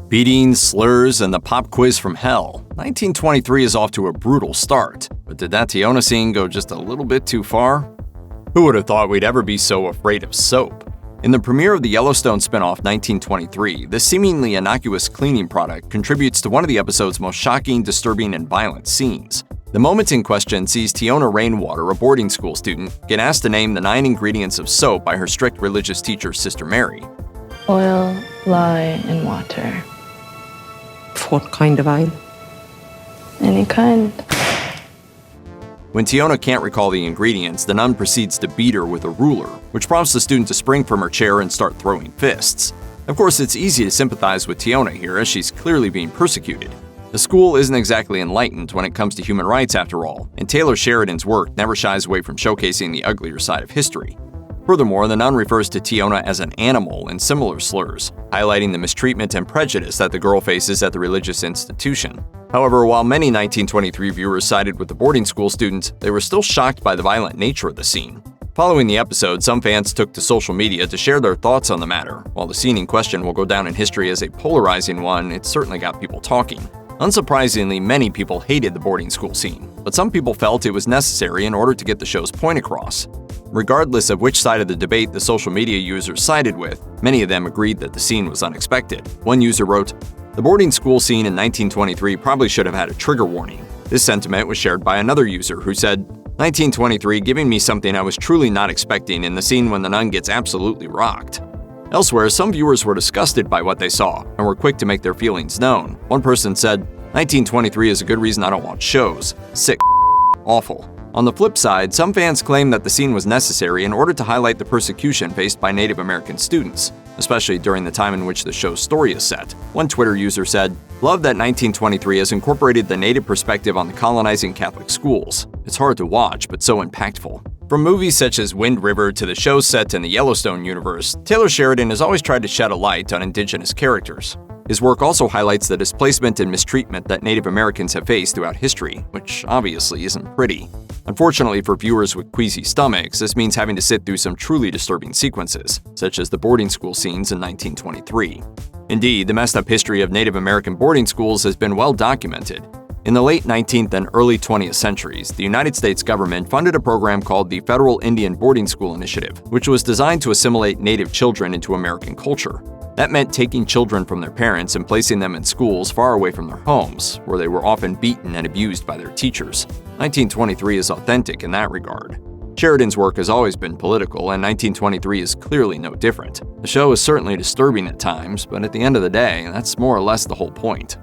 Beatings, slurs, and the pop quiz from hell. 1923 is off to a brutal start, but did that Teonna scene go just a little bit too far? Who would have thought we'd ever be so afraid of soap? In the premiere of the Yellowstone spinoff 1923, this seemingly innocuous cleaning product contributes to one of the episode's most shocking, disturbing, and violent scenes. The moment in question sees Teonna Rainwater, a boarding school student, get asked to name the 9 ingredients of soap by her strict religious teacher, Sister Mary. Oil, lye, and water. What kind of oil? Any kind. When Teonna can't recall the ingredients, the nun proceeds to beat her with a ruler, which prompts the student to spring from her chair and start throwing fists. Of course, it's easy to sympathize with Teonna here, as she's clearly being persecuted. The school isn't exactly enlightened when it comes to human rights after all, and Taylor Sheridan's work never shies away from showcasing the uglier side of history. Furthermore, the nun refers to Teonna as an animal in similar slurs, highlighting the mistreatment and prejudice that the girl faces at the religious institution. However, while many 1923 viewers sided with the boarding school students, they were still shocked by the violent nature of the scene. Following the episode, some fans took to social media to share their thoughts on the matter. While the scene in question will go down in history as a polarizing one, it certainly got people talking. Unsurprisingly, many people hated the boarding school scene, but some people felt it was necessary in order to get the show's point across. Regardless of which side of the debate the social media users sided with, many of them agreed that the scene was unexpected. One user wrote, "The boarding school scene in 1923 probably should have had a trigger warning." This sentiment was shared by another user who said, "1923 giving me something I was truly not expecting in the scene when the nun gets absolutely rocked." Elsewhere, some viewers were disgusted by what they saw and were quick to make their feelings known. One person said, "1923 is a good reason I don't watch shows. Sick, awful." On the flip side, some fans claim that the scene was necessary in order to highlight the persecution faced by Native American students, especially during the time in which the show's story is set. One Twitter user said, "Love that 1923 has incorporated the Native perspective on the colonizing Catholic schools. It's hard to watch, but so impactful." From movies such as Wind River to the shows set in the Yellowstone universe, Taylor Sheridan has always tried to shed a light on Indigenous characters. His work also highlights the displacement and mistreatment that Native Americans have faced throughout history, which obviously isn't pretty. Unfortunately for viewers with queasy stomachs, this means having to sit through some truly disturbing sequences, such as the boarding school scenes in 1923. Indeed, the messed up history of Native American boarding schools has been well documented. In the late 19th and early 20th centuries, the United States government funded a program called the Federal Indian Boarding School Initiative, which was designed to assimilate Native children into American culture. That meant taking children from their parents and placing them in schools far away from their homes, where they were often beaten and abused by their teachers. 1923 is authentic in that regard. Sheridan's work has always been political, and 1923 is clearly no different. The show is certainly disturbing at times, but at the end of the day, that's more or less the whole point.